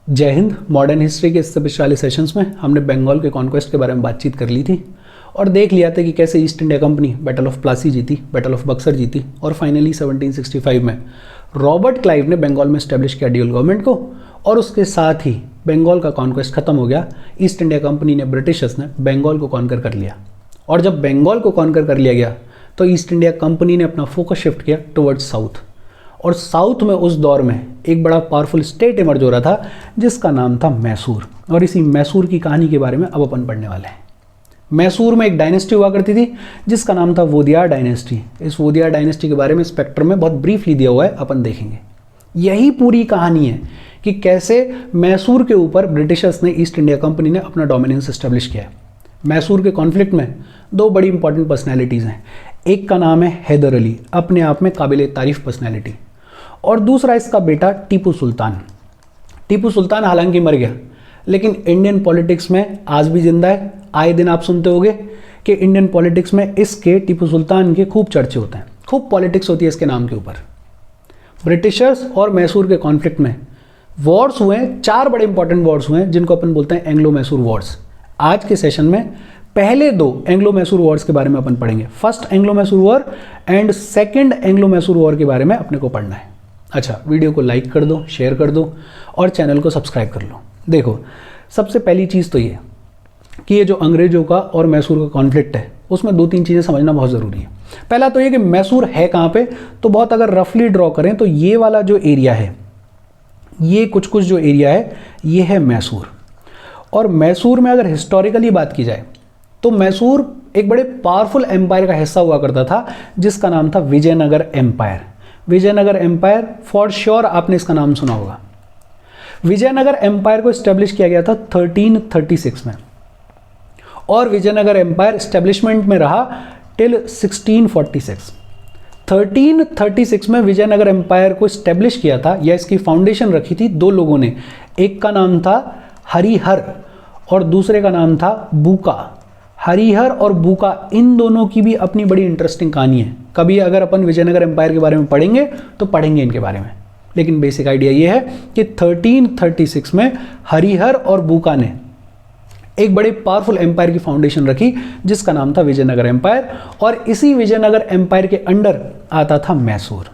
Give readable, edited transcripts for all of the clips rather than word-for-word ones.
जय Hind. Modern history के इस पिछले वाले सेशंस में हमने बंगाल के कॉन्क्वेस्ट के बारे में बातचीत कर ली थी और देख लिया था कि कैसे east India company battle of Plassey जीती, बैटल ऑफ बक्सर जीती और फाइनली 1765 में रॉबर्ट क्लाइव ने बंगाल में स्टैब्लिश किया ड्यूअल गवर्नमेंट को और उसके साथ ही बंगाल का कॉन्क्वेस्ट खत्म हो गया। ईस्ट इंडिया कंपनी ने, ब्रिटिशर्स ने बंगाल को कॉन्कर कर लिया और जब बंगाल को कॉन्कर कर लिया गया तो ईस्ट इंडिया कंपनी ने अपना फोकस शिफ्ट किया टुवर्ड्स साउथ और साउथ में उस दौर में एक बड़ा पावरफुल स्टेट इमर्ज हो रहा था जिसका नाम था मैसूर। और इसी मैसूर की कहानी के बारे में अब अपन पढ़ने वाले हैं। मैसूर में एक डायनेस्टी हुआ करती थी जिसका नाम था वोदियार डायनेस्टी। इस वोदियार डायनेस्टी के बारे में स्पेक्ट्रम में बहुत ब्रीफली दिया हुआ है, अपन देखेंगे। यही पूरी कहानी है कि कैसे मैसूर के ऊपर ब्रिटिशर्स ने, ईस्ट इंडिया कंपनी ने अपना डोमिनेंस एस्टेब्लिश किया है। मैसूर के कॉन्फ्लिक्ट में दो बड़ी इंपॉर्टेंट पर्सनैलिटीज़ हैं। एक का नाम है हैदर अली, अपने आप में काबिल तारीफ पर्सनैलिटी, और दूसरा इसका बेटा टीपू सुल्तान। टीपू सुल्तान हालांकि मर गया लेकिन इंडियन पॉलिटिक्स में आज भी जिंदा है। आए दिन आप सुनते होंगे कि इंडियन पॉलिटिक्स में इसके, टीपू सुल्तान के खूब चर्चे होते हैं, खूब पॉलिटिक्स होती है इसके नाम के ऊपर। ब्रिटिशर्स और मैसूर के कॉन्फ्लिक्ट में वॉर्स हुए हैं, 4 बड़े इंपॉर्टेंट वॉर्स हुए हैं जिनको अपन बोलते हैं एंग्लो मैसूर वॉर्स। आज के सेशन में पहले 2 एंग्लो मैसूर वॉर्स के बारे में अपन पढ़ेंगे। First Anglo Mysore war and second Anglo Mysore war के बारे में अपने को पढ़ना है। अच्छा, वीडियो को लाइक कर दो, शेयर कर दो और चैनल को सब्सक्राइब कर लो। देखो, सबसे पहली चीज़ तो ये कि ये जो अंग्रेजों का और मैसूर का कॉन्फ्लिक्ट है उसमें 2-3 चीज़ें समझना बहुत ज़रूरी है। पहला तो ये कि मैसूर है कहाँ पे, तो बहुत अगर रफली ड्रॉ करें तो ये वाला जो एरिया है, ये कुछ जो एरिया है, ये है मैसूर। और मैसूर में अगर हिस्टोरिकली बात की जाए तो मैसूर एक बड़े पावरफुल एम्पायर का हिस्सा हुआ करता था जिसका नाम था Vijayanagara empire. Vijayanagara empire for sure आपने इसका नाम सुना होगा। विजयनगर एम्पायर को स्टैब्लिश किया गया था 1336 में और विजयनगर एम्पायर स्टैब्लिशमेंट में रहा टिल 1646। 1336 में विजयनगर एम्पायर को स्टैब्लिश किया था या इसकी फाउंडेशन रखी थी 2 लोगों ने। एक का नाम था हरिहर और दूसरे का नाम था बूका। हरिहर और बूका, इन दोनों की भी अपनी बड़ी इंटरेस्टिंग कहानी है। कभी अगर अपन विजयनगर एम्पायर के बारे में पढ़ेंगे तो पढ़ेंगे इनके बारे में, लेकिन बेसिक आइडिया ये है कि 1336 में हरिहर और बूका ने एक बड़े पावरफुल एम्पायर की फाउंडेशन रखी जिसका नाम था विजयनगर एम्पायर और इसी विजयनगर एम्पायर के अंडर आता था मैसूर।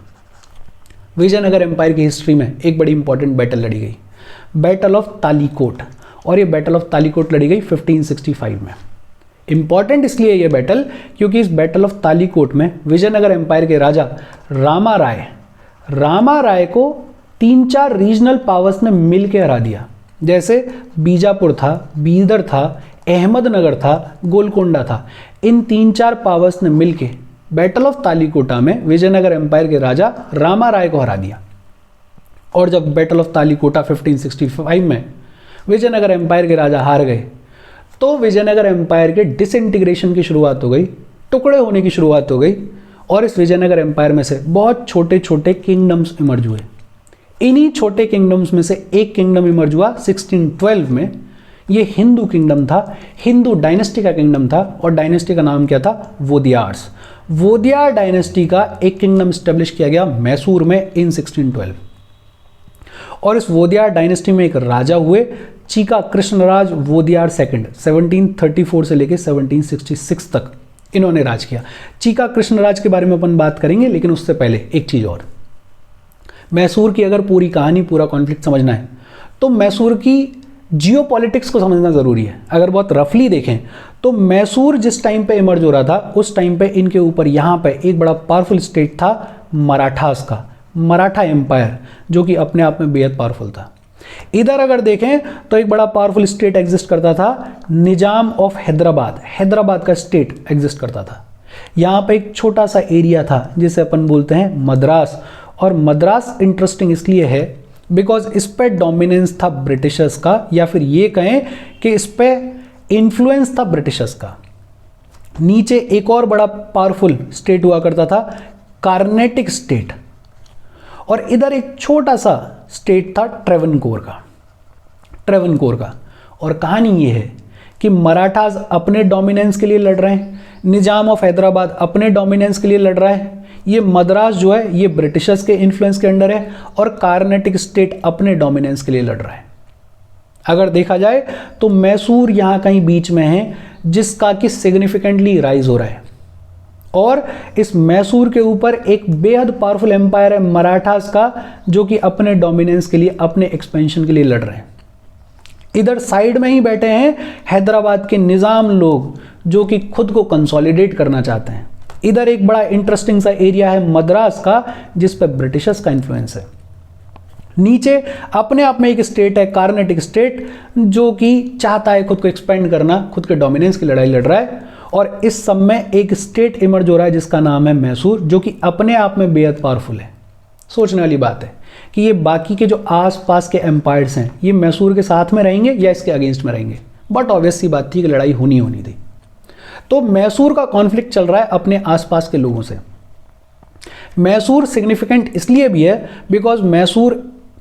विजयनगर एम्पायर की हिस्ट्री में एक बड़ी इंपॉर्टेंट बैटल लड़ी गई, बैटल ऑफ तालीकोट, और ये बैटल ऑफ तालीकोट लड़ी गई 1565 में। इंपॉर्टेंट इसलिए ये बैटल क्योंकि इस बैटल ऑफ तालीकोट में विजयनगर एम्पायर के राजा रामा राय को 3-4 रीजनल पावर्स ने मिल के हरा दिया। जैसे बीजापुर था, बीदर था, अहमदनगर था, गोलकोंडा था। इन 3-4 पावर्स ने मिल के बैटल ऑफ तालीकोटा में विजयनगर एम्पायर के राजा रामा राय को हरा दिया। और जब बैटल ऑफ तालीकोटा 1565 में विजयनगर एम्पायर के राजा हार गए तो विजयनगर एम्पायर के डिसइंटीग्रेशन की शुरुआत हो गई, टुकड़े होने की शुरुआत हो गई और इस विजयनगर एम्पायर में से बहुत छोटे छोटे किंगडम्स इमर्ज हुए। इन्हीं छोटे किंगडम्स में से एक किंगडम इमर्ज हुआ 1612 में। ये हिंदू किंगडम था, हिंदू डायनेस्टी का किंगडम था और डायनेस्टी का नाम क्या था? वोदियार्स। वोदियार डायनेस्टी का एक किंगडम स्टैब्लिश किया गया मैसूर में इन 1612 और इस वोदियार डायनेस्टी में एक राजा हुए चीका कृष्णराज वोदियार सेकंड। 1734 से लेकर 1766 तक इन्होंने राज किया। चीका कृष्णराज के बारे में अपन बात करेंगे, लेकिन उससे पहले एक चीज और, मैसूर की अगर पूरी कहानी, पूरा कॉन्फ्लिक्ट समझना है तो मैसूर की जियोपॉलिटिक्स को समझना जरूरी है। अगर बहुत रफली देखें तो मैसूर जिस टाइम पे इमर्ज हो रहा था उस टाइम पे इनके ऊपर यहाँ पे एक बड़ा पावरफुल स्टेट था मराठास का, मराठा एम्पायर, जो कि अपने आप में बेहद पावरफुल था। इधर अगर देखें तो एक बड़ा पावरफुल स्टेट एग्जिस्ट करता था, निजाम ऑफ हैदराबाद, हैदराबाद का स्टेट एग्जिस्ट करता था। यहाँ पे एक छोटा सा एरिया था जिसे अपन बोलते हैं मद्रास, और मद्रास इंटरेस्टिंग इसलिए है बिकॉज इस पे डोमिनेंस था ब्रिटिशर्स का, या फिर ये कहें कि इस पे इन्फ्लुएंस था ब्रिटिशर्स का। नीचे एक और बड़ा पावरफुल स्टेट हुआ करता था, कार्नेटिक स्टेट, और इधर एक छोटा सा स्टेट था ट्रेवनकोर का। और कहानी ये है कि मराठास अपने डोमिनेंस के लिए लड़ रहे हैं, निजाम ऑफ हैदराबाद अपने डोमिनेंस के लिए लड़ रहा है, ये मद्रास जो है ये ब्रिटिशर्स के इन्फ्लुएंस के अंडर है, और कार्नेटिक स्टेट अपने डोमिनेंस के लिए लड़ रहा है। अगर देखा जाए तो मैसूर यहाँ कहीं बीच में है, जिसका कि सिग्निफिकेंटली राइज हो रहा है। और इस मैसूर के ऊपर एक बेहद पावरफुल एम्पायर है मराठास का, जो कि अपने डोमिनेंस के लिए, अपने एक्सपेंशन के लिए लड़ रहे हैं। इधर साइड में ही बैठे हैं हैदराबाद के निज़ाम लोग, जो कि खुद को कंसोलिडेट करना चाहते हैं। इधर एक बड़ा इंटरेस्टिंग सा एरिया है मद्रास का, जिस पर ब्रिटिशर्स का इन्फ्लुएंस है। नीचे अपने आप में एक स्टेट है कार्नेटिक स्टेट, जो कि चाहता है खुद को एक्सपेंड करना, खुद के डोमिनेंस की लड़ाई लड़ रहा है। और इस सब में एक स्टेट इमर्ज हो रहा है जिसका नाम है मैसूर, जो कि अपने आप में बेहद पावरफुल है। सोचने वाली बात है कि ये बाकी के जो आसपास के एम्पायर्स हैं, ये मैसूर के साथ में रहेंगे या इसके अगेंस्ट में रहेंगे। बट ऑब्वियस सी बात थी कि लड़ाई होनी थी। तो मैसूर का कॉन्फ्लिक्ट चल रहा है अपने आसपास के लोगों से। मैसूर सिग्निफिकेंट इसलिए भी है बिकॉज मैसूर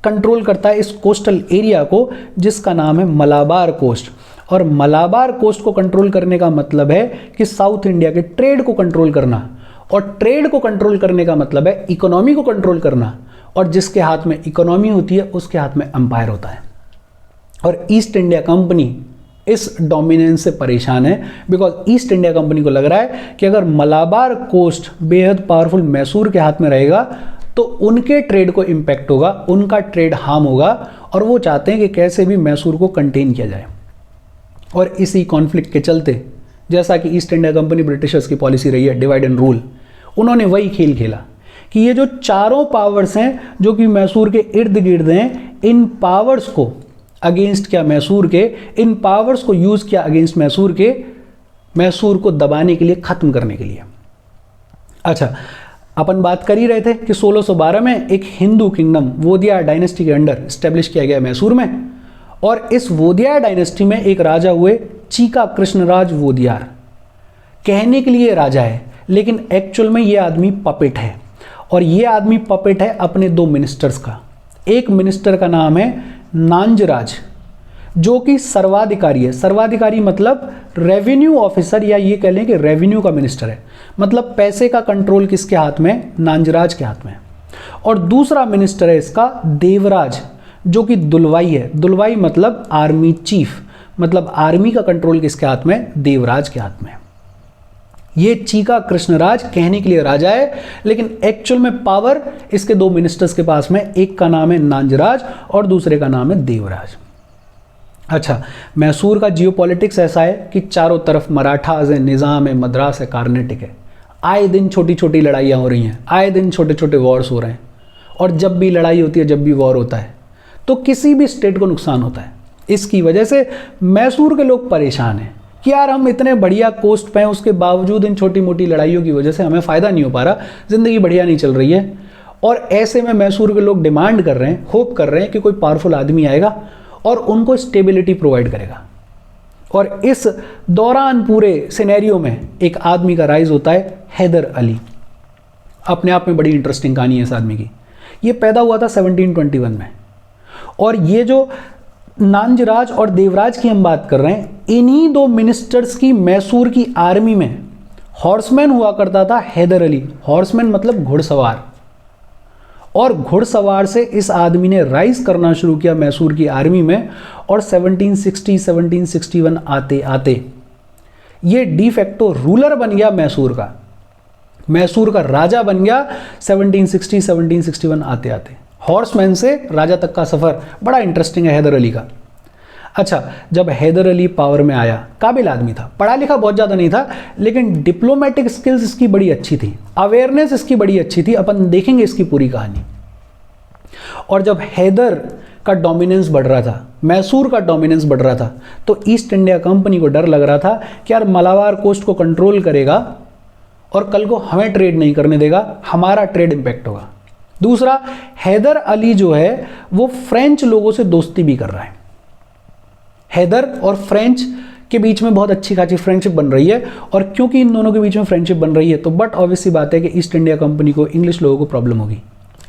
कंट्रोल करता है इस कोस्टल एरिया को, जिसका नाम है मलाबार कोस्ट। और मलाबार कोस्ट को कंट्रोल करने का मतलब है कि साउथ इंडिया के ट्रेड को कंट्रोल करना, और ट्रेड को कंट्रोल करने का मतलब है इकोनॉमी को कंट्रोल करना। और जिसके हाथ में इकोनॉमी होती है उसके हाथ में एम्पायर होता है। और ईस्ट इंडिया कंपनी इस डोमिनेंस से परेशान है, बिकॉज ईस्ट इंडिया कंपनी को लग रहा है कि अगर मलाबार कोस्ट बेहद पावरफुल मैसूर के हाथ में रहेगा तो उनके ट्रेड को इंपैक्ट होगा, उनका ट्रेड हार्म होगा, और वो चाहते हैं कि कैसे भी मैसूर को कंटेन किया जाए। और इसी कॉन्फ्लिक्ट के चलते, जैसा कि ईस्ट इंडिया कंपनी ब्रिटिशर्स की पॉलिसी रही है डिवाइड एंड रूल, उन्होंने वही खेल खेला कि ये जो चारों पावर्स हैं जो कि मैसूर के इर्द गिर्द हैं, इन पावर्स को अगेंस्ट किया मैसूर के, इन पावर्स को यूज किया अगेंस्ट मैसूर के, मैसूर को दबाने के लिए, खत्म करने के लिए। अच्छा, अपन बात कर ही रहे थे कि 1612 में एक हिंदू किंगडम वोदिया डायनेस्टी के अंडर स्टैब्लिश किया गया मैसूर में। और इस वोदिया डायनेस्टी में एक राजा हुए चीका कृष्णराज वोदियार। कहने के लिए राजा है, लेकिन एक्चुअल में ये आदमी पपेट है। और ये आदमी पपेट है अपने दो मिनिस्टर्स का। एक मिनिस्टर का नाम है नांजराज, जो कि सर्वाधिकारी है। सर्वाधिकारी मतलब रेवेन्यू ऑफिसर, या ये कह लें कि रेवेन्यू का मिनिस्टर है। मतलब पैसे का कंट्रोल किसके हाथ में? नांजराज के हाथ में। और दूसरा मिनिस्टर है इसका देवराज, जो कि दुलवाई है। दुलवाई मतलब आर्मी चीफ, मतलब आर्मी का कंट्रोल किसके हाथ में? देवराज के हाथ में। ये चीका कृष्णराज कहने के लिए राजा है, लेकिन एक्चुअल में पावर इसके दो मिनिस्टर्स के पास में, एक का नाम है नांजराज और दूसरे का नाम है देवराज। अच्छा, मैसूर का जियोपॉलिटिक्स ऐसा है कि चारों तरफ मराठास है, निज़ाम है, मद्रास है, कार्नेटिक है। आए दिन छोटी छोटी लड़ाइयाँ हो रही हैं, आए दिन छोटे छोटे वॉर्स हो रहे हैं। और जब भी लड़ाई होती है, जब भी वॉर होता है, तो किसी भी स्टेट को नुकसान होता है। इसकी वजह से मैसूर के लोग परेशान हैं कि यार हम इतने बढ़िया कोस्ट पे हैं, उसके बावजूद इन छोटी मोटी लड़ाइयों की वजह से हमें फ़ायदा नहीं हो पा रहा, ज़िंदगी बढ़िया नहीं चल रही है। और ऐसे में मैसूर के लोग डिमांड कर रहे हैं, होप कर रहे हैं कि कोई पावरफुल आदमी आएगा और उनको स्टेबिलिटी प्रोवाइड करेगा। और इस दौरान पूरे सिनेरियो में एक आदमी का राइज होता है, हैदर अली। अपने आप में बड़ी इंटरेस्टिंग कहानी है इस आदमी की। ये पैदा हुआ था 1721 में। और ये जो नांजराज और देवराज की हम बात कर रहे हैं, इन्हीं दो मिनिस्टर्स की मैसूर की आर्मी में हॉर्समैन हुआ करता था हैदर अली। हॉर्समैन मतलब घुड़सवार। और घुड़सवार से इस आदमी ने राइज करना शुरू किया मैसूर की आर्मी में। और 1760-1761 आते आते ये डिफेक्टो रूलर बन गया मैसूर का। मैसूर का राजा बन गया 1760-1761 आते आते। हॉर्समैन से राजा तक का सफ़र बड़ा इंटरेस्टिंग है हैदर अली का। अच्छा, जब हैदर अली पावर में आया, काबिल आदमी था, पढ़ा लिखा बहुत ज़्यादा नहीं था, लेकिन डिप्लोमेटिक स्किल्स इसकी बड़ी अच्छी थी, अवेयरनेस इसकी बड़ी अच्छी थी। अपन देखेंगे इसकी पूरी कहानी। और जब हैदर का डोमिनेंस बढ़ रहा था, मैसूर का डोमिनेंस बढ़ रहा था, तो ईस्ट इंडिया कंपनी को डर लग रहा था कि यार मलाबार कोस्ट को कंट्रोल करेगा और कल को हमें ट्रेड नहीं करने देगा, हमारा ट्रेड इंपैक्ट होगा। दूसरा, हैदर अली जो है वो फ्रेंच लोगों से दोस्ती भी कर रहा है। हैदर और फ्रेंच के बीच में बहुत अच्छी खासी फ्रेंडशिप बन रही है। और क्योंकि इन दोनों के बीच में फ्रेंडशिप बन रही है, तो बट ऑब्वियसली बात है कि ईस्ट इंडिया कंपनी को, इंग्लिश लोगों को प्रॉब्लम होगी।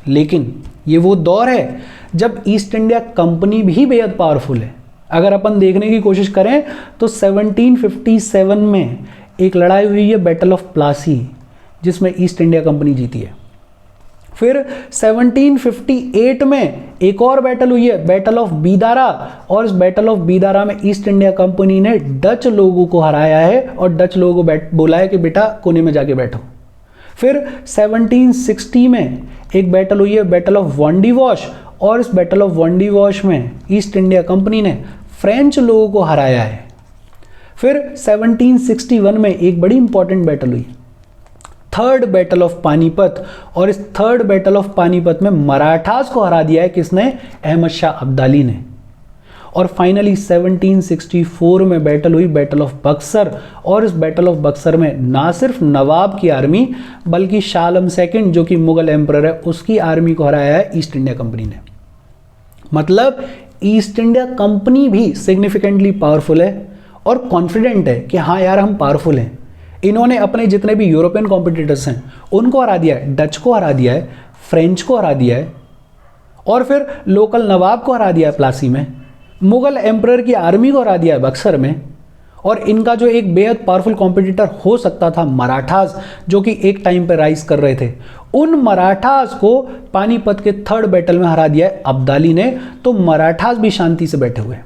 लेकिन ये वो दौर है जब ईस्ट इंडिया कंपनी भी बेहद पावरफुल है। अगर अपन देखने की कोशिश करें तो 1757 में एक लड़ाई हुई है बैटल ऑफ प्लासी, जिसमें ईस्ट इंडिया कंपनी जीती है। फिर 1758 में एक और बैटल हुई है, बैटल ऑफ बीदारा, और इस बैटल ऑफ बीदारा में ईस्ट इंडिया कंपनी ने डच लोगों को हराया है और डच लोगों को बोला है कि बेटा कोने में जाके बैठो। फिर 1760 में एक बैटल हुई है, बैटल ऑफ वॉन्डीवॉश, और इस बैटल ऑफ वॉन्डीवॉश में ईस्ट इंडिया कंपनी ने फ्रेंच लोगों को हराया है। फिर 1761 में एक बड़ी इंपॉर्टेंट बैटल हुई, थर्ड बैटल ऑफ पानीपत, और इस थर्ड बैटल ऑफ पानीपत में मराठास को हरा दिया है किसने? अहमद शाह अब्दाली ने। और फाइनली 1764 में बैटल हुई, बैटल ऑफ बक्सर, और इस बैटल ऑफ बक्सर में ना सिर्फ नवाब की आर्मी बल्कि शाह आलम सेकंड जो कि मुगल एम्परर है उसकी आर्मी को हराया है ईस्ट इंडिया कंपनी ने। मतलब ईस्ट इंडिया कंपनी भी सिग्निफिकेंटली पावरफुल है और कॉन्फिडेंट है कि हाँ यार हम पावरफुल हैं। इन्होंने अपने जितने भी यूरोपियन कॉम्पिटिटर्स हैं उनको हरा दिया है, डच को हरा दिया है, फ्रेंच को हरा दिया है, और फिर लोकल नवाब को हरा दिया है प्लासी में, मुगल एम्परर की आर्मी को हरा दिया है बक्सर में, और इनका जो एक बेहद पावरफुल कॉम्पिटिटर हो सकता था मराठास जो कि एक टाइम पे राइज कर रहे थे, उन मराठास को पानीपत के थर्ड बैटल में हरा दिया है अब्दाली ने। तो मराठास भी शांति से बैठे हुए हैं।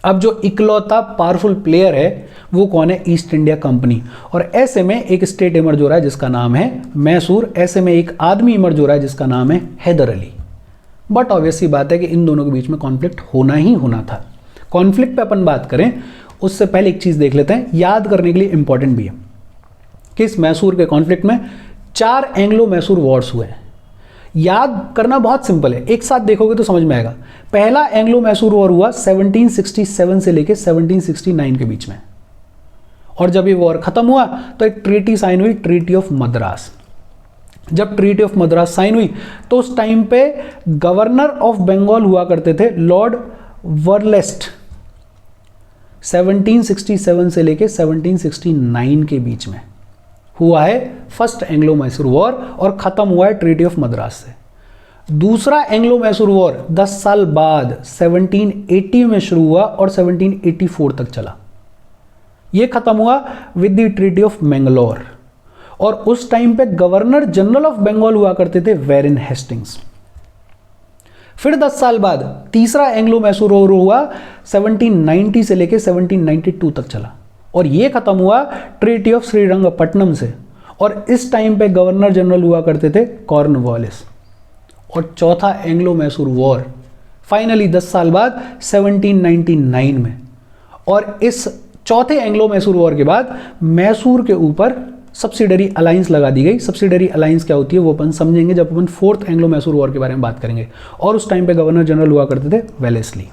अब जो इकलौता पावरफुल प्लेयर है वो कौन है? East India company. और ऐसे में एक स्टेट इमर्ज हो रहा है जिसका नाम है मैसूर, ऐसे में एक आदमी इमर्ज हो रहा है जिसका नाम है हैदर अली। बट ऑब्वियस सी बात है कि इन दोनों के बीच में कॉन्फ्लिक्ट होना ही होना था। कॉन्फ्लिक्ट पे अपन बात करें उससे पहले एक चीज़ देख लेते हैं, याद करने के लिए इंपॉर्टेंट भी है कि इस मैसूर के कॉन्फ्लिक्ट में 4 एंग्लो मैसूर वॉर्स हुए हैं। याद करना बहुत सिंपल है, एक साथ देखोगे तो समझ में आएगा। पहला एंग्लो मैसूर वॉर हुआ 1767 से लेकर 1769 के बीच में, और जब ये वॉर खत्म हुआ तो एक ट्रीटी साइन हुई, ट्रीटी ऑफ मद्रास। जब ट्रीटी ऑफ मद्रास साइन हुई तो उस टाइम पे गवर्नर ऑफ बंगाल हुआ करते थे लॉर्ड वर्लेस्ट। 1767 से लेकर 1769 के बीच में हुआ है फर्स्ट एंग्लो मैसूर वॉर, और खत्म हुआ है ट्रीटी ऑफ मद्रास से। दूसरा एंग्लो मैसूर वॉर 10 साल बाद 1780 में शुरू हुआ और 1784 तक चला। यह खत्म हुआ with the treaty of Mangalore, और उस टाइम पे गवर्नर जनरल ऑफ बंगाल हुआ करते थे वेरिन हेस्टिंग्स। फिर 10 साल बाद तीसरा एंग्लो मैसूर वॉर हुआ 1790 से लेकर 1792 तक चला, और यह खत्म हुआ ट्रीटी ऑफ श्रीरंगपट्टनम से, और इस टाइम पे गवर्नर जनरल हुआ करते थे कॉर्नवालिस। और चौथा एंग्लो मैसूर वॉर फाइनली 10 साल बाद 1799 में, और इस चौथे एंग्लो मैसूर वॉर के बाद मैसूर के ऊपर सब्सिडरी अलायंस लगा दी गई। सब्सिडरी अलायंस क्या होती है वो अपन समझेंगे जब अपन फोर्थ एंग्लो मैसूर वॉर के बारे में बात करेंगे, और उस टाइम पे गवर्नर जनरल हुआ करते थे वेलेस्ली।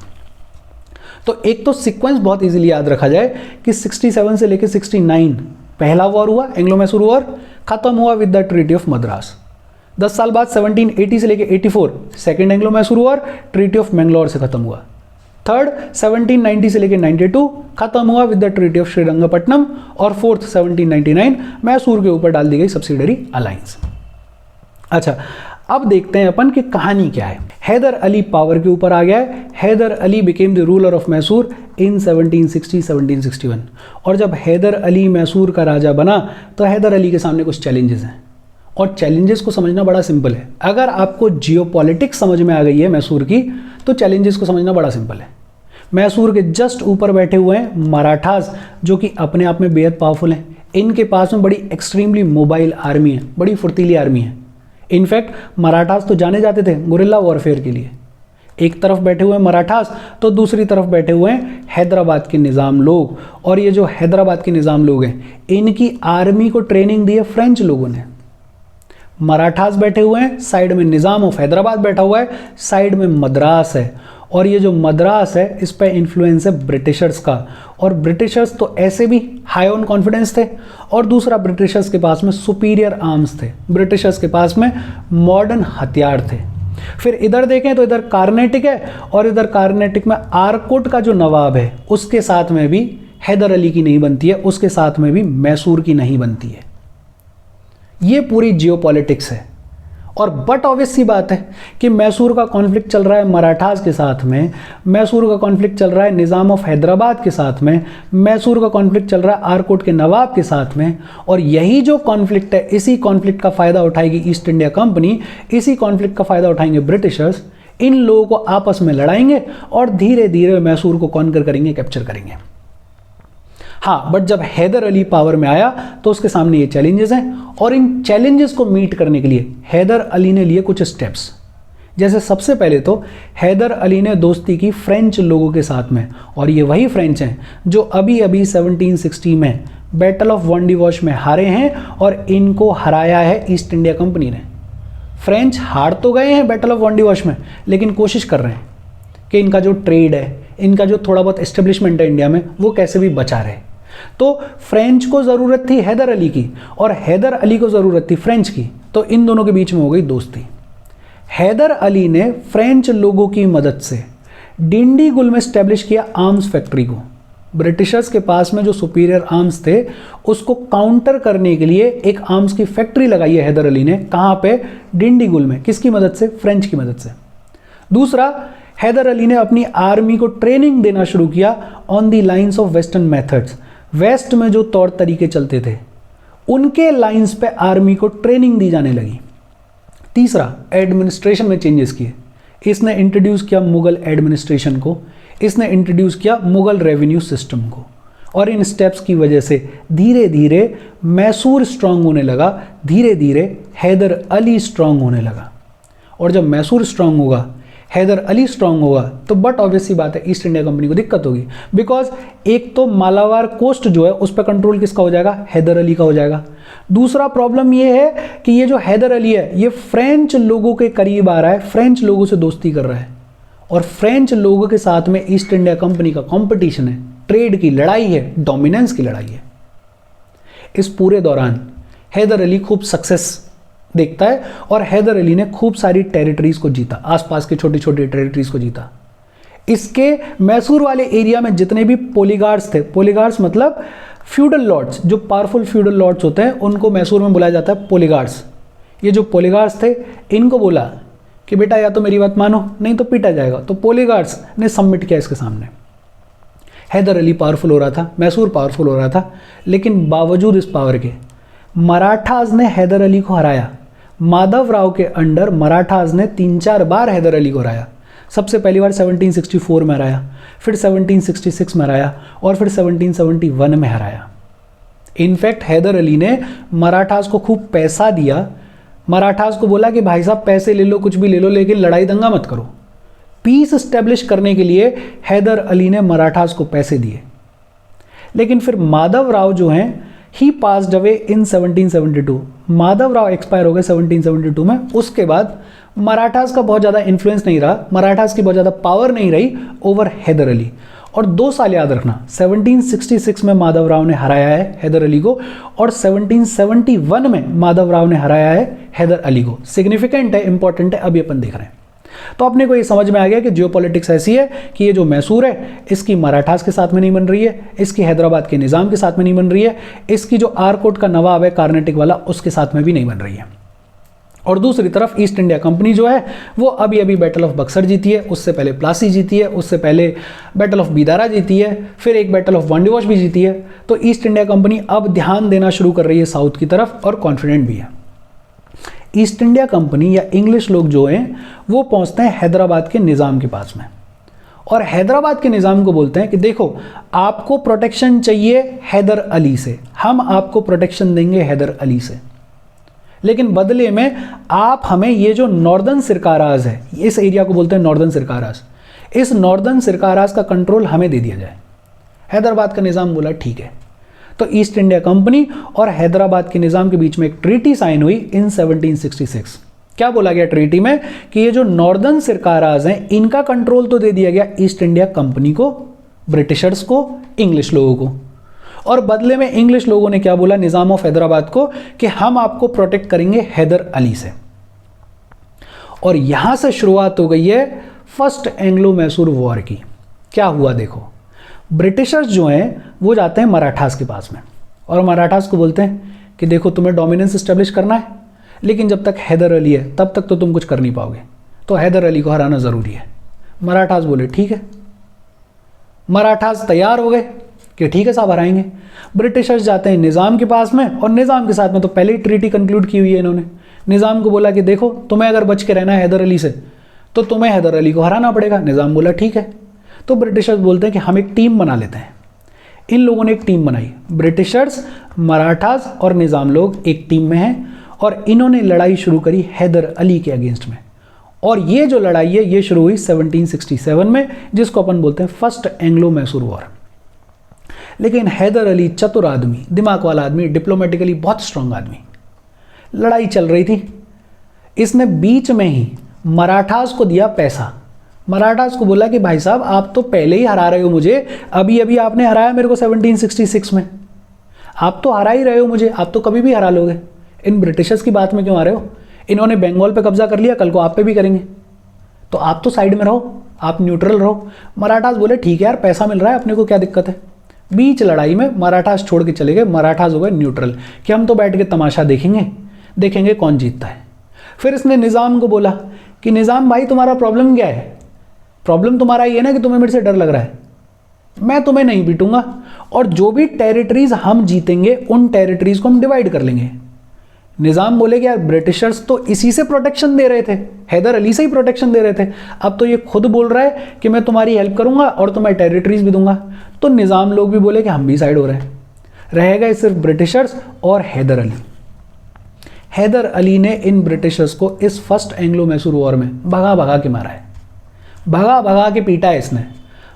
तो एक तो सीक्वेंस बहुत इजीली याद रखा जाए कि 67 से लेकर 69 पहला वॉर हुआ एंग्लो मैसूर वॉर, खत्म हुआ with the treaty of Madras. 10 साल बाद 1780 से लेकर 84 second Anglo Mysore war, treaty of Mangalore से खत्म हुआ। थर्ड 1790 से लेकर 92 खत्म हुआ with the treaty of Srirangapatnam, और फोर्थ 1799 मैसूर के ऊपर डाल दी गई सब्सिडरी अलायंस। अच्छा, अब देखते हैं अपन कि कहानी क्या है। हैदर अली पावर के ऊपर आ गया है। Hyder Ali became the ruler of Mysore in 1760-1761, और जब हैदर अली मैसूर का राजा बना तो हैदर अली के सामने कुछ चैलेंजेस हैं, और चैलेंजेस को समझना बड़ा सिंपल है। अगर आपको जियोपॉलिटिक्स समझ में आ गई है मैसूर की तो चैलेंजेस को समझना बड़ा सिंपल है। मैसूर के जस्ट ऊपर बैठे हुए हैं मराठास जो कि अपने आप में बेहद पावरफुल हैं। इनके पास में बड़ी एक्सट्रीमली मोबाइल आर्मी है, बड़ी फुर्तीली आर्मी है। इनफैक्ट मराठास तो जाने जाते थे गुरिल्ला वॉरफेयर के लिए। एक तरफ बैठे हुए हैं मराठास तो दूसरी तरफ बैठे हुए हैं हैदराबाद के निज़ाम लोग, और ये जो हैदराबाद के निज़ाम लोग हैं इनकी आर्मी को ट्रेनिंग दी है फ्रेंच लोगों ने। मराठास बैठे हुए हैं, साइड में निज़ाम ऑफ हैदराबाद बैठा हुआ है, साइड में मद्रास है, और ये जो मद्रास है इस पर इन्फ्लुएंस है ब्रिटिशर्स का। और ब्रिटिशर्स तो ऐसे भी हाई ऑन कॉन्फिडेंस थे, और दूसरा ब्रिटिशर्स के पास में सुपीरियर आर्म्स थे, ब्रिटिशर्स के पास में मॉडर्न हथियार थे। फिर इधर देखें तो इधर कार्नेटिक है, और इधर कार्नेटिक में आरकोट का जो नवाब है उसके साथ में भी हैदर अली की नहीं बनती है, उसके साथ में भी मैसूर की नहीं बनती है। ये पूरी जियोपॉलिटिक्स है। और बट ऑब्वियस सी बात है कि मैसूर का कॉन्फ्लिक्ट चल रहा है मराठास के साथ में, मैसूर का कॉन्फ्लिक्ट चल रहा है निज़ाम ऑफ हैदराबाद के साथ में, मैसूर का कॉन्फ्लिक्ट चल रहा है आरकोट के नवाब के साथ में, और यही जो कॉन्फ्लिक्ट है, इसी कॉन्फ्लिक्ट का फ़ायदा उठाएगी ईस्ट इंडिया कंपनी, इसी कॉन्फ्लिक्ट का फ़ायदा उठाएंगे ब्रिटिशर्स, इन लोगों को आपस में लड़ाएंगे और धीरे धीरे मैसूर को कॉन्कर करेंगे, कैप्चर करेंगे। हाँ, बट जब हैदर अली पावर में आया तो उसके सामने ये चैलेंजेस हैं, और इन चैलेंजेस को मीट करने के लिए हैदर अली ने लिए कुछ स्टेप्स। जैसे सबसे पहले तो हैदर अली ने दोस्ती की फ्रेंच लोगों के साथ में, और ये वही फ्रेंच हैं जो अभी अभी 1760 में बैटल ऑफ वंडीवॉश में हारे हैं, और इनको हराया है ईस्ट इंडिया कंपनी ने। फ्रेंच हार तो गए हैं बैटल ऑफ वंडीवॉश में, लेकिन कोशिश कर रहे हैं कि इनका जो ट्रेड है, इनका जो थोड़ा बहुत एस्टेब्लिशमेंट है इंडिया में, वो कैसे भी बचा रहे। तो फ्रेंच को ज़रूरत थी हैदर अली की, और हैदर अली को ज़रूरत थी फ्रेंच की, तो इन दोनों के बीच में हो गई दोस्ती। हैदर अली ने फ्रेंच लोगों की मदद से डिंडीगुल में स्टैब्लिश किया आर्म्स फैक्ट्री को। ब्रिटिशर्स के पास में जो सुपीरियर आर्म्स थे, उसको काउंटर करने के लिए एक आर्म्स की फैक्ट्री लगाई है हैदर अली ने। कहाँ पे? डिंडीगुल में। किसकी मदद से? फ्रेंच की मदद से। दूसरा, हैदर अली ने अपनी आर्मी को ट्रेनिंग देना शुरू किया on the lines of western methods. West में जो तौर तरीके चलते थे, उनके लाइंस पे आर्मी को ट्रेनिंग दी जाने लगी। तीसरा, एडमिनिस्ट्रेशन में चेंजेस किए। इसने इंट्रोड्यूस किया मुगल एडमिनिस्ट्रेशन को, इसने इंट्रोड्यूस किया मुगल रेवेन्यू सिस्टम को, और इन स्टेप्स की वजह से धीरे धीरे मैसूर स्ट्रांग होने लगा, धीरे धीरे हैदर अली स्ट्रांग होने लगा। और जब मैसूर स्ट्रांग होगा, हैदर अली स्ट्रांग होगा, तो बट ऑब्वियस सी बात है ईस्ट इंडिया कंपनी को दिक्कत होगी, बिकॉज एक तो मालाबार कोस्ट जो है उस पर कंट्रोल किसका हो जाएगा? हैदर अली का हो जाएगा। दूसरा प्रॉब्लम ये है कि ये जो हैदर अली है, ये फ्रेंच लोगों के करीब आ रहा है, फ्रेंच लोगों से दोस्ती कर रहा है, और फ्रेंच लोगों के साथ में ईस्ट इंडिया कंपनी का कॉम्पिटिशन है, ट्रेड की लड़ाई है, डोमिनेंस की लड़ाई है। इस पूरे दौरान हैदर अली खूब सक्सेस देखता है, और हैदर अली ने खूब सारी टेरिटरीज को जीता, आसपास के छोटी छोटी टेरिटरीज को जीता। इसके मैसूर वाले एरिया में जितने भी पोलीगार्ड्स थे, पोलीगार्ड्स मतलब फ्यूडल लॉर्ड्स, जो पावरफुल फ्यूडल लॉर्ड्स होते हैं, उनको मैसूर में बुलाया जाता है पोलीगार्ड्स। ये जो पोलीगार्ड्स थे, इनको बोला कि बेटा या तो मेरी बात मानो, नहीं तो पीटा जाएगा। तो पोलीगार्ड्स ने सबमिट किया इसके सामने। हैदर अली पावरफुल हो रहा था, मैसूर पावरफुल हो रहा था, लेकिन बावजूद इस पावर के मराठाज ने हैदर अली को हराया। माधव राव के अंडर मराठाज ने 3-4 बार हैदर अली को हराया। सबसे पहली बार 1764 में हराया, फिर 1766 में हराया, और फिर 1771 में हराया। इनफैक्ट हैदर अली ने मराठास को खूब पैसा दिया, मराठास को बोला कि भाई साहब पैसे ले लो, कुछ भी ले लो, लेकिन लड़ाई दंगा मत करो। पीस एस्टेब्लिश करने के लिए हैदर अली ने मराठास को पैसे दिए। लेकिन फिर माधव राव जो हैं, he passed away in 1772। Madhav Rao expire हो गए 1772 में। उसके बाद मराठास का बहुत ज़्यादा इन्फ्लुएंस नहीं रहा, मराठास की बहुत ज़्यादा पावर नहीं रही ओवर हैदर अली। और 2 साल याद रखना, 1766 में माधव राव ने हराया है हैदर अली को, और 1771 में माधव राव ने हराया है हैदर अली को। सिग्निफिकेंट है, इंपॉर्टेंट है, अभी अपन देख रहे हैं। तो अपने को ये समझ में आ गया कि जियोपॉलिटिक्स ऐसी है कि ये जो मैसूर है, इसकी मराठास के साथ में नहीं बन रही है, इसकी हैदराबाद के निज़ाम के साथ में नहीं बन रही है, इसकी जो आरकोट का नवाब है कार्नेटिक वाला, उसके साथ में भी नहीं बन रही है। और दूसरी तरफ ईस्ट इंडिया कंपनी जो है, वो अभी अभी बैटल ऑफ बक्सर जीती है, उससे पहले प्लासी जीती है, उससे पहले बैटल ऑफ बीदारा जीती है, फिर एक बैटल ऑफ वंडीवॉश भी जीती है। तो ईस्ट इंडिया कंपनी अब ध्यान देना शुरू कर रही है साउथ की तरफ, और कॉन्फिडेंट भी है। ईस्ट इंडिया कंपनी या इंग्लिश लोग जो हैं, वो पहुंचते हैं हैदराबाद के निज़ाम के पास में, और हैदराबाद के निज़ाम को बोलते हैं कि देखो, आपको प्रोटेक्शन चाहिए हैदर अली से, हम आपको प्रोटेक्शन देंगे हैदर अली से, लेकिन बदले में आप हमें ये जो नॉर्दर्न सिरकाराज है, इस एरिया को बोलते हैं नॉर्दर्न सिरकाराज, इस नॉर्दर्न सिरकाराज का कंट्रोल हमें दे दिया जाए। हैदराबाद का निज़ाम बोला ठीक है। तो ईस्ट इंडिया कंपनी और हैदराबाद के निज़ाम के बीच में एक ट्रीटी साइन हुई इन 1766। क्या बोला गया ट्रीटी में? कि ये जो नॉर्दर्न सिरकाराज हैं, इनका कंट्रोल तो दे दिया गया ईस्ट इंडिया कंपनी को, ब्रिटिशर्स को, इंग्लिश लोगों को, और बदले में इंग्लिश लोगों ने क्या बोला निज़ाम ऑफ हैदराबाद को कि हम आपको प्रोटेक्ट करेंगे हैदर अली से। और यहां से शुरुआत हो गई है फर्स्ट एंग्लो मैसूर वॉर की। क्या हुआ देखो, ब्रिटिशर्स जो हैं वो जाते हैं मराठास के पास में, और मराठास को बोलते हैं कि देखो तुम्हें डोमिनेंस एस्टेब्लिश करना है, लेकिन जब तक हैदर अली है तब तक तो तुम कुछ कर नहीं पाओगे, तो हैदर अली को हराना ज़रूरी है। मराठास बोले ठीक है। मराठास तैयार हो गए कि ठीक है साहब हराएंगे। ब्रिटिशर्स जाते हैं निज़ाम के पास में, और निज़ाम के साथ में तो पहले ही ट्रीटी कंक्लूड की हुई है इन्होंने। निज़ाम को बोला कि देखो तुम्हें अगर बच के रहना है हैदर अली से तो तुम्हें हैदर अली को हराना पड़ेगा। निज़ाम बोला ठीक है। तो ब्रिटिशर्स बोलते हैं कि हम एक टीम बना लेते हैं। इन लोगों ने एक टीम बनाई, ब्रिटिशर्स, मराठास और निज़ाम लोग एक टीम में हैं, और इन्होंने लड़ाई शुरू करी हैदर अली के अगेंस्ट में। और ये जो लड़ाई है ये शुरू हुई 1767 में, जिसको अपन बोलते हैं फर्स्ट एंग्लो मैसूर वॉर। लेकिन हैदर अली चतुर आदमी, दिमाग वाला आदमी, डिप्लोमेटिकली बहुत स्ट्रांग आदमी, लड़ाई चल रही थी, इसने बीच में ही मराठास को दिया पैसा। मराठास को बोला कि भाई साहब आप तो पहले ही हरा रहे हो मुझे, अभी अभी आपने हराया मेरे को 1766 में, आप तो हरा ही रहे हो मुझे, आप तो कभी भी हरा लोगे। इन ब्रिटिशर्स की बात में क्यों आ रहे हो? इन्होंने बंगाल पे कब्जा कर लिया, कल को आप पे भी करेंगे, तो आप तो साइड में रहो, आप न्यूट्रल रहो। मराठास बोले ठीक है यार, पैसा मिल रहा है अपने को, क्या दिक्कत है। बीच लड़ाई में मराठास छोड़ के चले गए, मराठास हो गए न्यूट्रल कि हम तो बैठ के तमाशा देखेंगे कौन जीतता है। फिर इसने निज़ाम को बोला कि निज़ाम भाई तुम्हारा प्रॉब्लम क्या है? प्रॉब्लम तुम्हारा ये है ना कि तुम्हें मेरे से डर लग रहा है, मैं तुम्हें नहीं पीटूंगा, और जो भी टेरिटरीज हम जीतेंगे उन टेरिटरीज को हम डिवाइड कर लेंगे। निज़ाम बोले कि यार ब्रिटिशर्स तो इसी से प्रोटेक्शन दे रहे थे, हैदर अली से ही प्रोटेक्शन दे रहे थे, अब तो ये खुद बोल रहा है कि मैं तुम्हारी हेल्प करूंगा और तुम्हें टेरिटरीज भी दूंगा। तो निज़ाम लोग भी बोले कि हम भी साइड हो रहे हैं, रह गए सिर्फ ब्रिटिशर्स और हैदर अली। हैदर अली ने इन ब्रिटिशर्स को इस फर्स्ट एंग्लो मैसूर वॉर में भगा भगा के मारा है, भगा भगा के पीटा है इसने।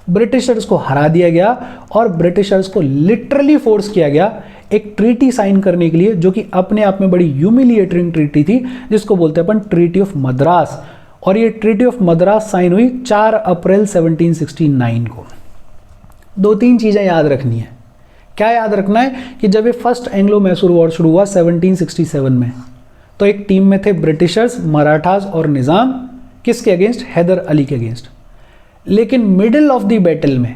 ब्रिटिशर्स को हरा दिया गया और ब्रिटिशर्स को लिटरली फोर्स किया गया एक ट्रीटी साइन करने के लिए, जो कि अपने आप में बड़ी ह्यूमिलिएटिंग ट्रीटी थी, जिसको बोलते हैं अपन ट्रीटी ऑफ मद्रास। और ये ट्रीटी ऑफ मद्रास साइन हुई 4 अप्रैल 1769 को। 2-3 चीज़ें याद रखनी है। क्या याद रखना है कि जब ये फर्स्ट एंग्लो मैसूर वॉर शुरू हुआ 1767 में, तो एक टीम में थे ब्रिटिशर्स, मराठास और निज़ाम, किसके अगेंस्ट? हैदर अली के अगेंस्ट। लेकिन मिडिल ऑफ द बैटल में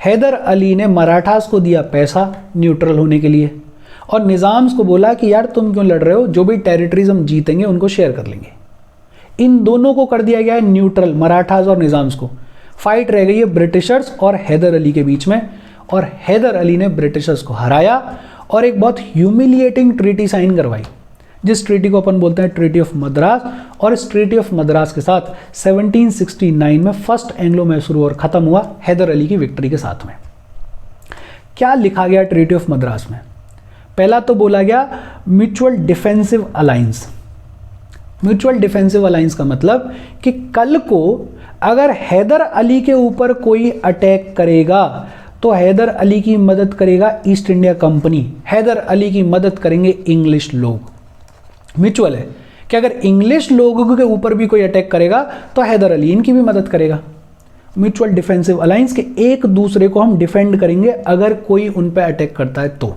हैदर अली ने मराठास को दिया पैसा न्यूट्रल होने के लिए, और निज़ाम्स को बोला कि यार तुम क्यों लड़ रहे हो, जो भी टेरिटरीज हम जीतेंगे उनको शेयर कर लेंगे। इन दोनों को कर दिया गया है न्यूट्रल, मराठास और निज़ाम्स को। फाइट रह गई है ब्रिटिशर्स और हैदर अली के बीच में, और हैदर अली ने ब्रिटिशर्स को हराया और एक बहुत ह्यूमिलिएटिंग ट्रीटी साइन करवाई, जिस ट्रीटी को अपन बोलते हैं ट्रीटी ऑफ मद्रास। और इस ट्रीटी ऑफ मद्रास के साथ 1769 में फर्स्ट एंग्लो मैसूर वॉर खत्म हुआ हैदर अली की विक्ट्री के साथ में। क्या लिखा गया ट्रीटी ऑफ मद्रास में? पहला तो बोला गया mutual defensive alliance. Mutual defensive alliance का मतलब कि कल को अगर हैदर अली के ऊपर कोई अटैक करेगा तो हैदर अली की मदद करेगा East India Company, Hyder Ali की मदद करेंगे इंग्लिश लोग। म्यूचुअल है कि अगर इंग्लिश लोगों के ऊपर भी कोई अटैक करेगा तो हैदर अली इनकी भी मदद करेगा। म्यूचुअल डिफेंसिव अलायंस के एक दूसरे को हम डिफेंड करेंगे अगर कोई उन पर अटैक करता है तो।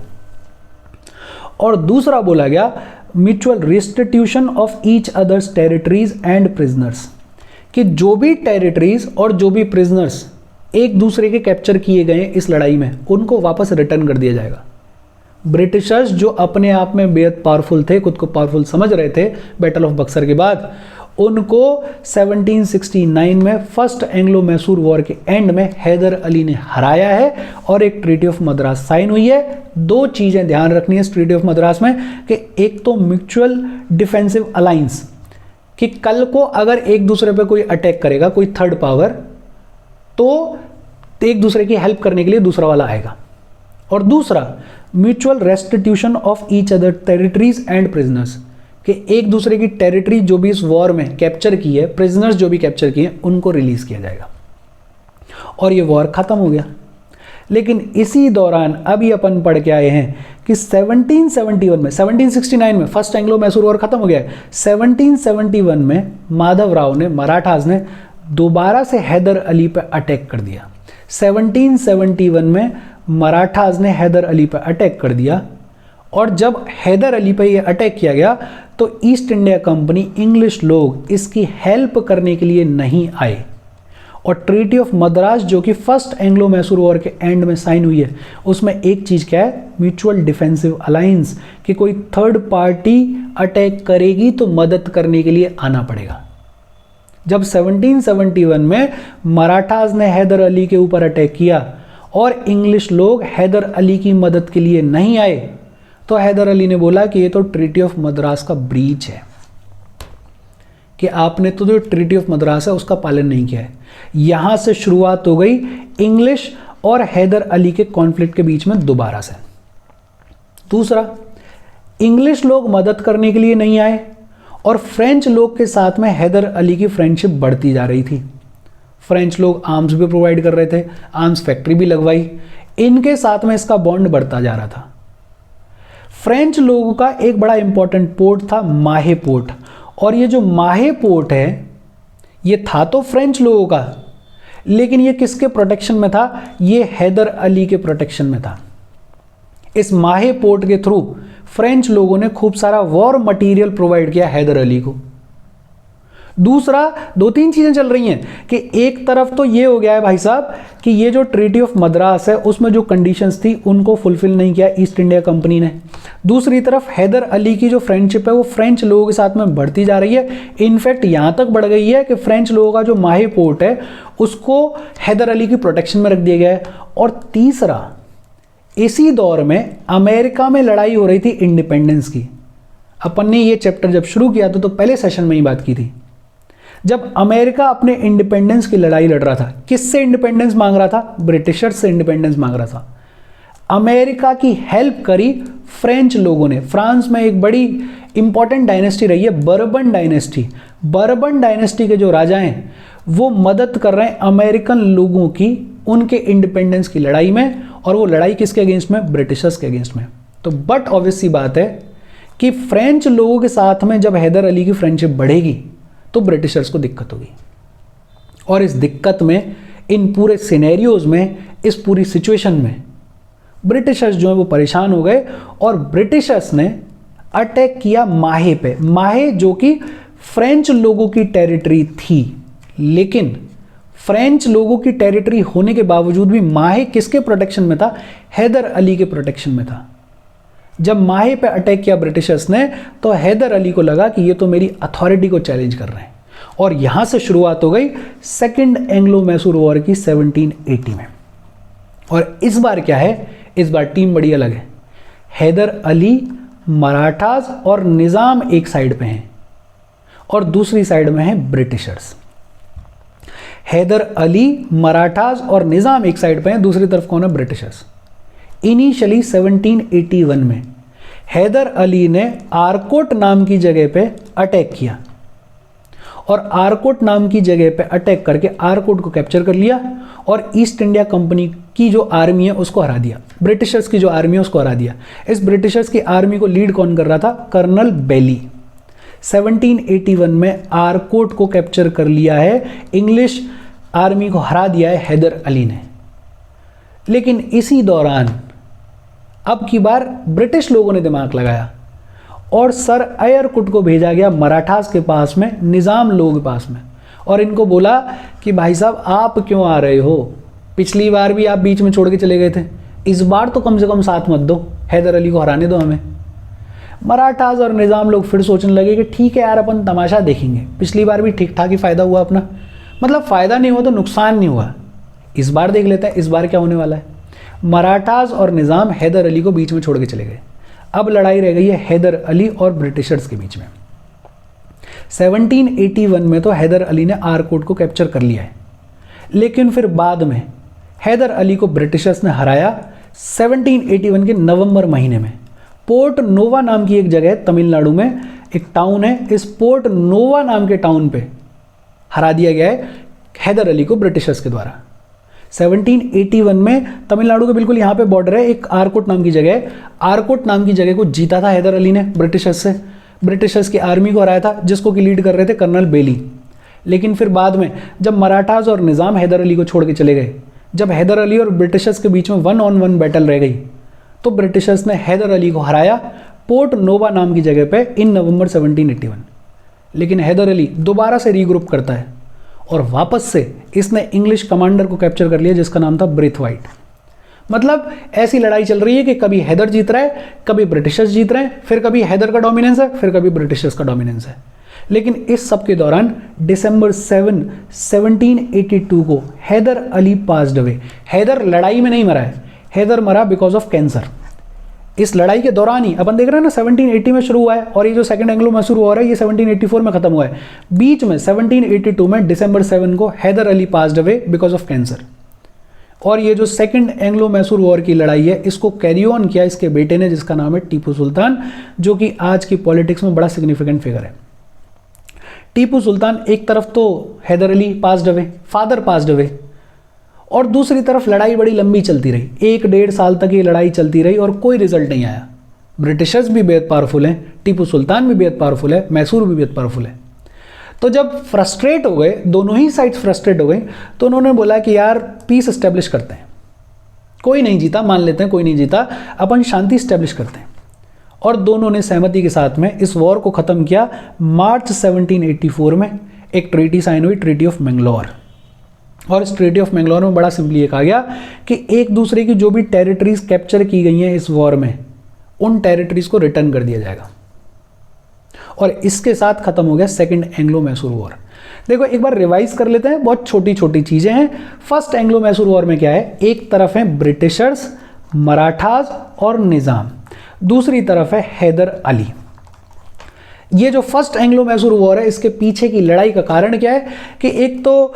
और दूसरा बोला गया mutual restitution of each others territories and prisoners, कि जो भी टेरिटरीज और जो भी प्रिजनर्स एक दूसरे के कैप्चर किए गए इस लड़ाई में उनको वापस रिटर्न कर दिया जाएगा। ब्रिटिशर्स जो अपने आप में बेहद पावरफुल थे, खुद को पावरफुल समझ रहे थे बैटल ऑफ बक्सर के बाद, उनको 1769 में फर्स्ट एंग्लो मैसूर वॉर के एंड में हैदर अली ने हराया है और एक ट्रीटी ऑफ मद्रास साइन हुई है। 2 चीज़ें ध्यान रखनी है इस ट्रीटी ऑफ मद्रास में कि एक तो म्यूचुअल डिफेंसिव अलायंस, कि कल को अगर एक दूसरे पे कोई अटैक करेगा कोई थर्ड पावर तो एक दूसरे की हेल्प करने के लिए दूसरा वाला आएगा। और दूसरा mutual restitution of each other territories and prisoners, कि एक दूसरे की टेरिटरी जो भी इस वॉर में कैप्चर की है, प्रिजनर्स जो भी कैप्चर किए हैं, उनको रिलीज किया जाएगा। और ये वॉर खत्म हो गया। लेकिन इसी दौरान अभी अपन पढ़ के आए हैं कि 1771 में, 1769 में फर्स्ट एंग्लो मैसूर वॉर खत्म हो गया है। 1771 में माधव राव ने, मराठास ने दोबारा से हैदर अली पर अटैक कर दिया। 1771 में मराठास ने हैदर अली पर अटैक कर दिया, और जब हैदर अली पर यह अटैक किया गया तो ईस्ट इंडिया कंपनी, इंग्लिश लोग इसकी हेल्प करने के लिए नहीं आए। और ट्रीटी ऑफ मद्रास जो कि फर्स्ट एंग्लो मैसूर वॉर के एंड में साइन हुई है, उसमें एक चीज़ क्या है? म्यूचुअल डिफेंसिव अलायंस, कि कोई थर्ड पार्टी अटैक करेगी तो मदद करने के लिए आना पड़ेगा। जब 1771 में मराठास ने हैदर अली के ऊपर अटैक किया और इंग्लिश लोग हैदर अली की मदद के लिए नहीं आए, तो हैदर अली ने बोला कि ये तो ट्रीटी ऑफ मद्रास का ब्रीच है, कि आपने तो जो ट्रीटी ऑफ मद्रास है उसका पालन नहीं किया है। यहां से शुरुआत हो गई इंग्लिश और हैदर अली के कॉन्फ्लिक्ट के बीच में दोबारा से। दूसरा, इंग्लिश लोग मदद करने के लिए नहीं आए और फ्रेंच लोग के साथ में हैदर अली की फ्रेंडशिप बढ़ती जा रही थी। फ्रेंच लोग आर्म्स भी प्रोवाइड कर रहे थे, आर्म्स फैक्ट्री भी लगवाई, इनके साथ में इसका बॉन्ड बढ़ता जा रहा था। फ्रेंच लोगों का एक बड़ा इंपॉर्टेंट पोर्ट था माहे पोर्ट, और ये जो माहे पोर्ट है ये था तो फ्रेंच लोगों का, लेकिन ये किसके प्रोटेक्शन में था? ये हैदर अली के प्रोटेक्शन में था। इस माहे पोर्ट के थ्रू फ्रेंच लोगों ने खूब सारा वॉर मटेरियल प्रोवाइड किया हैदर अली को। दूसरा, दो तीन चीजें चल रही हैं कि एक तरफ तो ये हो गया है भाई साहब कि ये जो ट्रीटी ऑफ मद्रास है उसमें जो कंडीशंस थी उनको फुलफिल नहीं किया ईस्ट इंडिया कंपनी ने। दूसरी तरफ हैदर अली की जो फ्रेंडशिप है वो फ्रेंच लोगों के साथ में बढ़ती जा रही है। इनफैक्ट यहां तक बढ़ गई है कि फ्रेंच लोगों का जो माहे पोर्ट है उसको हैदर अली की प्रोटेक्शन में रख दिया गया है। और तीसरा, इसी दौर में अमेरिका में लड़ाई हो रही थी इंडिपेंडेंस की। अपन ने ये चैप्टर जब शुरू किया तो पहले सेशन में ही बात की थी। जब अमेरिका अपने इंडिपेंडेंस की लड़ाई लड़ रहा था, किससे इंडिपेंडेंस मांग रहा था? ब्रिटिशर्स से इंडिपेंडेंस मांग रहा था। अमेरिका की हेल्प करी फ्रेंच लोगों ने। फ्रांस में एक बड़ी इंपॉर्टेंट डायनेस्टी रही है बर्बन डायनेस्टी। बर्बन डायनेस्टी के जो राजा हैं वो मदद कर रहे हैं अमेरिकन लोगों की उनके इंडिपेंडेंस की लड़ाई में, और वो लड़ाई किसके अगेंस्ट में? ब्रिटिशर्स के अगेंस्ट में। तो बट ऑब्वियस सी बात है कि फ्रेंच लोगों के साथ में जब हैदर अली की फ्रेंडशिप बढ़ेगी तो ब्रिटिशर्स को दिक्कत होगी। और इस दिक्कत में, इन पूरे सिनेरियोज में, इस पूरी सिचुएशन में ब्रिटिशर्स जो है वो परेशान हो गए और ब्रिटिशर्स ने अटैक किया माहे पे। माहे जो कि फ्रेंच लोगों की टेरिटरी थी, लेकिन फ्रेंच लोगों की टेरिटरी होने के बावजूद भी माहे किसके प्रोटेक्शन में था? हैदर अली के प्रोटेक्शन में था। जब माहे पे अटैक किया ब्रिटिशर्स ने तो हैदर अली को लगा कि ये तो मेरी अथॉरिटी को चैलेंज कर रहे हैं, और यहां से शुरुआत हो गई सेकंड एंग्लो मैसूर वॉर की 1780 में। और इस बार क्या है? इस बार टीम बड़ी अलग है। हैदर अली, मराठास और निजाम एक साइड पे हैं और दूसरी साइड में है ब्रिटिशर्स। हैदर अली, मराठास और निजाम एक साइड पे हैं, दूसरी तरफ कौन है? ब्रिटिशर्स। इनिशियली 1781 में हैदर अली ने आरकोट नाम की जगह पे अटैक किया और आरकोट नाम की जगह पे अटैक करके आरकोट को कैप्चर कर लिया और ईस्ट इंडिया कंपनी की जो आर्मी है उसको हरा दिया। ब्रिटिशर्स की जो आर्मी है उसको हरा दिया। इस ब्रिटिशर्स की आर्मी को लीड कौन कर रहा था? कर्नल बेली। 1781 में आरकोट को कैप्चर कर लिया है, इंग्लिश आर्मी को हरा दिया है हैदर अली ने। लेकिन इसी दौरान अब की बार ब्रिटिश लोगों ने दिमाग लगाया और सर एयरकुट को भेजा गया मराठास के पास में, निज़ाम लोगों के पास में, और इनको बोला कि भाई साहब आप क्यों आ रहे हो? पिछली बार भी आप बीच में छोड़ के चले गए थे, इस बार तो कम से कम साथ मत दो, हैदर अली को हराने दो हमें। मराठास और निज़ाम लोग फिर सोचने लगे कि ठीक है यार, अपन तमाशा देखेंगे, पिछली बार भी ठीक ठाक ही फ़ायदा हुआ अपना, मतलब फ़ायदा नहीं हुआ तो नुकसान नहीं हुआ, इस बार देख लेते हैं इस बार क्या होने वाला है। मराठास और निज़ाम हैदर अली को बीच में छोड़ के चले गए। अब लड़ाई रह गई है हैदर अली और ब्रिटिशर्स के बीच में। 1781 में तो हैदर अली ने आरकोट को कैप्चर कर लिया है, लेकिन फिर बाद में हैदर अली को ब्रिटिशर्स ने हराया 1781 के नवंबर महीने में। पोर्ट नोवा नाम की एक जगह है तमिलनाडु में, एक टाउन है, इस पोर्ट नोवा नाम के टाउन पे हरा दिया गया है हैदर अली को ब्रिटिशर्स के द्वारा। 1781 में तमिलनाडु के बिल्कुल यहाँ पे बॉर्डर है, एक आरकोट नाम की जगह है। आरकोट नाम की जगह को जीता था हैदर अली ने ब्रिटिशर्स से, ब्रिटिशर्स की आर्मी को हराया था जिसको कि लीड कर रहे थे कर्नल बेली। लेकिन फिर बाद में जब मराठास और निज़ाम हैदर अली को छोड़ के चले गए, जब हैदर अली और ब्रिटिशर्स के बीच में 1-on-1 बैटल रह गई, तो ब्रिटिशर्स ने हैदर अली को हराया पोर्ट नोवा नाम की जगह पे इन नवंबर 1781। लेकिन हैदर अली दोबारा से रीग्रुप करता है और वापस से इसने इंग्लिश कमांडर को कैप्चर कर लिया जिसका नाम था ब्रेथवाइट। मतलब ऐसी लड़ाई चल रही है कि कभी हैदर जीत रहा है, कभी ब्रिटिशर्स जीत रहे हैं, फिर कभी हैदर का डोमिनेंस है, फिर कभी ब्रिटिशर्स का डोमिनेंस है। लेकिन इस सब के दौरान दिसंबर 7, 1782 को हैदर अली पास्ड अवे। हैदर लड़ाई में नहीं मरा है, हैदर मरा बिकॉज ऑफ कैंसर। इस लड़ाई के दौरान ही अपन देख रहे हैं ना, 1780 में शुरू हुआ है और ये जो सेकंड एंग्लो मैसूर वॉर है ये 1784 में खत्म हुआ है। बीच में 1782 में दिसंबर 7 को Hyder Ali passed away because of cancer. और ये जो सेकंड एंग्लो मैसूर वॉर की लड़ाई है इसको कैरी ऑन किया इसके बेटे ने, जिसका नाम है टीपू सुल्तान, जो कि आज की पॉलिटिक्स में बड़ा सिग्निफिकेंट फिगर है। टीपू सुल्तान एक तरफ तो Hyder Ali passed away, father passed away, और दूसरी तरफ लड़ाई बड़ी लंबी चलती रही, 1-1.5 साल तक ये लड़ाई चलती रही और कोई रिजल्ट नहीं आया। ब्रिटिशर्स भी बेहद पावरफुल हैं, टीपू सुल्तान भी बेहद पावरफुल है, मैसूर भी बेहद पावरफुल है। तो जब फ्रस्ट्रेट हो गए, दोनों ही साइड्स फ्रस्ट्रेट हो गई, तो उन्होंने बोला कि यार पीस एस्टेब्लिश करते हैं। कोई नहीं जीता, मान लेते हैं कोई नहीं जीता, अपन शांति एस्टेब्लिश करते हैं। और दोनों ने सहमति के साथ में इस वॉर को ख़त्म किया। मार्च 1784 में एक ट्रीटी साइन हुई, ट्रीटी ऑफ मैंगलोर। और इस ट्रीटी ऑफ मैंगलोर में बड़ा सिंपली ये कहा गया कि एक दूसरे की जो भी टेरिटरीज कैप्चर की गई हैं इस वॉर में, उन टेरिटरीज को रिटर्न कर दिया जाएगा। और इसके साथ खत्म हो गया सेकंड एंग्लो मैसूर वॉर। देखो एक बार रिवाइज कर लेते हैं, बहुत छोटी छोटी चीजें हैं। फर्स्ट एंग्लो मैसूर वॉर में क्या है, एक तरफ है ब्रिटिशर्स, मराठास और निजाम, दूसरी तरफ है हैदर अली। ये जो फर्स्ट एंग्लो मैसूर वॉर है इसके पीछे की लड़ाई का कारण क्या है कि एक तो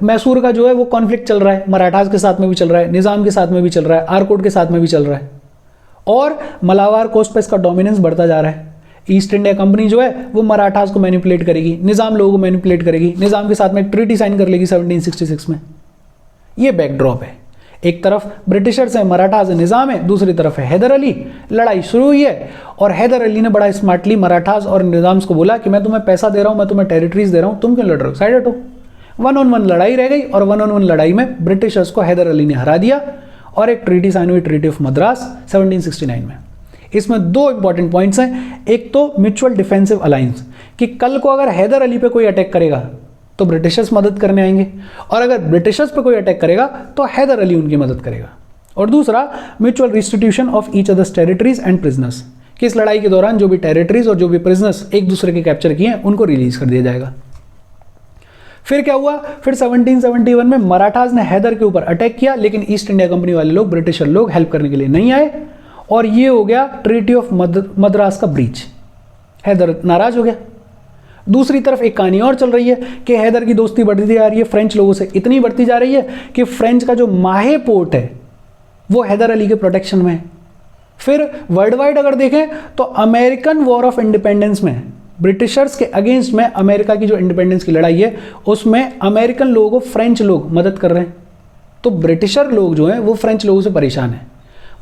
मैसूर का जो है वो कॉन्फ्लिक्ट चल रहा है, मराठास के साथ में भी चल रहा है, निजाम के साथ में भी चल रहा है, आरकोट के साथ में भी चल रहा है, और मलाबार कोस्ट पर इसका डोमिनेंस बढ़ता जा रहा है। ईस्ट इंडिया कंपनी जो है वो मराठास को मैनिपुलेट करेगी, निजाम लोगों को मैनिपुलेट करेगी, निजाम के साथ में ट्रीटी साइन कर लेगी 1766 में। ये बैकड्रॉप है। एक तरफ ब्रिटिशर्स है, मराठास है, निजाम है, दूसरी तरफ है हैदर अली। लड़ाई शुरू हुई है और हैदर अली ने बड़ा स्मार्टली मराठास और निजाम को बोला कि मैं तुम्हें पैसा दे रहा हूं, मैं तुम्हें टेरिटरीज दे रहा हूं, तुम क्यों लड़ रहे हो, साइड हटो। 1-on-1 लड़ाई रह गई और 1-on-1 लड़ाई में ब्रिटिशर्स को हैदर अली ने हरा दिया और एक ट्रीटी साइन हुई, ट्रीटी ऑफ मद्रास 1769 में। इसमें दो इंपॉर्टेंट पॉइंट्स हैं। एक तो म्यूचुअल डिफेंसिव अलायंस, कि कल को अगर हैदर अली पे कोई अटैक करेगा तो ब्रिटिशर्स मदद करने आएंगे, और अगर ब्रिटिशर्स पे कोई अटैक करेगा तो हैदर अली उनकी मदद करेगा। और दूसरा mutual restitution of each others territories and prisoners, कि इस लड़ाई के दौरान जो भी टेरिटरीज और जो भी प्रिजनर्स एक दूसरे के कैप्चर किए हैं उनको रिलीज कर दिया जाएगा। फिर क्या हुआ, फिर 1771 में मराठास ने हैदर के ऊपर अटैक किया, लेकिन ईस्ट इंडिया कंपनी वाले लोग, ब्रिटिशर लोग हेल्प करने के लिए नहीं आए और ये हो गया ट्रीटी ऑफ मद्रास का ब्रीच। हैदर नाराज हो गया। दूसरी तरफ एक कहानी और चल रही है कि हैदर की दोस्ती बढ़ती जा रही है फ्रेंच लोगों से, इतनी बढ़ती जा रही है कि फ्रेंच का जो माहे पोर्ट है वो हैदर अली के प्रोटेक्शन में है। फिर वर्ल्ड वाइड अगर देखें तो अमेरिकन वॉर ऑफ इंडिपेंडेंस में, ब्रिटिशर्स के अगेंस्ट में अमेरिका की जो इंडिपेंडेंस की लड़ाई है उसमें अमेरिकन लोगों को फ्रेंच लोग मदद कर रहे हैं। तो ब्रिटिशर लोग जो हैं वो फ्रेंच लोगों से परेशान हैं।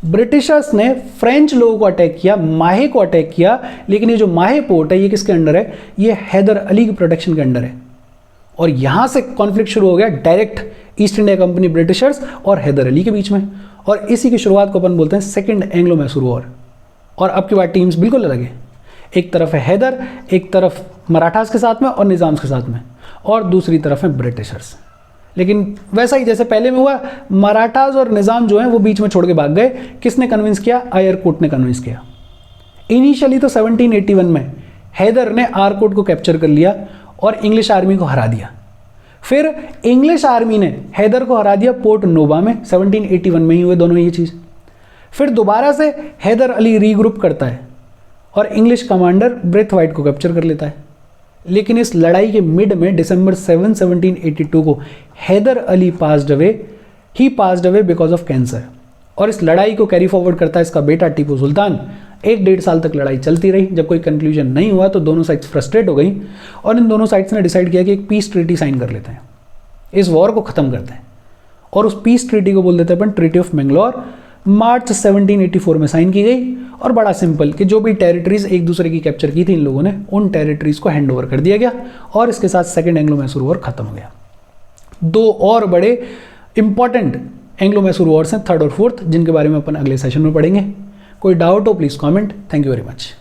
ब्रिटिशर्स ने फ्रेंच लोगों को अटैक किया, माहे को अटैक किया, लेकिन ये जो माहे पोर्ट है ये किसके अंडर है, ये हैदर अली की प्रोटेक्शन के अंडर है। और यहां से कॉन्फ्लिक्ट शुरू हो गया direct east India company Britishers और हैदर अली के बीच में, और इसी की शुरुआत को अपन बोलते हैं सेकंड एंग्लो मैसूर वॉर। और अब की बार टीम्स बिल्कुल अलग है, एक तरफ है हैदर, एक तरफ मराठास के साथ में और निजाम के साथ में, और दूसरी तरफ है ब्रिटिशर्स। लेकिन वैसा ही जैसे पहले में हुआ, मराठास और निजाम जो है वो बीच में छोड़ के भाग गए। किसने कन्विंस किया, आयरकोट ने कन्विंस किया। इनिशियली तो 1781 में हैदर ने आरकोट को कैप्चर कर लिया और इंग्लिश आर्मी को हरा दिया। फिर इंग्लिश आर्मी ने हैदर को हरा दिया पोर्ट नोबा में, 1781 में ही हुए दोनों ये चीज़। फिर दोबारा से हैदर अली रीग्रुप करता है और इंग्लिश कमांडर ब्रेथवाइट को कैप्चर कर लेता है। लेकिन इस लड़ाई के मिड में दिसंबर 7, 1782 को Hyder Ali passed away, he passed away because of cancer. और इस लड़ाई को कैरी फॉरवर्ड करता है इसका बेटा टीपू सुल्तान। 1-1.5 साल तक लड़ाई चलती रही। जब कोई कंक्लूजन नहीं हुआ तो दोनों साइड्स फ्रस्ट्रेट हो गई और इन दोनों साइड्स ने डिसाइड किया कि एक पीस ट्रीटी साइन कर लेते हैं, इस वॉर को ख़त्म करते हैं। और उस पीस ट्रीटी को बोल देते हैं अपन ट्रीटी ऑफ मैंगलोर। मार्च 1784 में साइन की गई और बड़ा सिंपल कि जो भी टेरिटरीज एक दूसरे की कैप्चर की थी इन लोगों ने, उन टेरिटरीज को हैंड ओवर कर दिया गया और इसके साथ सेकंड एंग्लो मैसूर वॉर खत्म हो गया। दो और बड़े इंपॉर्टेंट एंग्लो मैसूर वॉर्स हैं, थर्ड और फोर्थ, जिनके बारे में अपन अगले सेशन में पढ़ेंगे। कोई डाउट हो please comment. Thank you very much.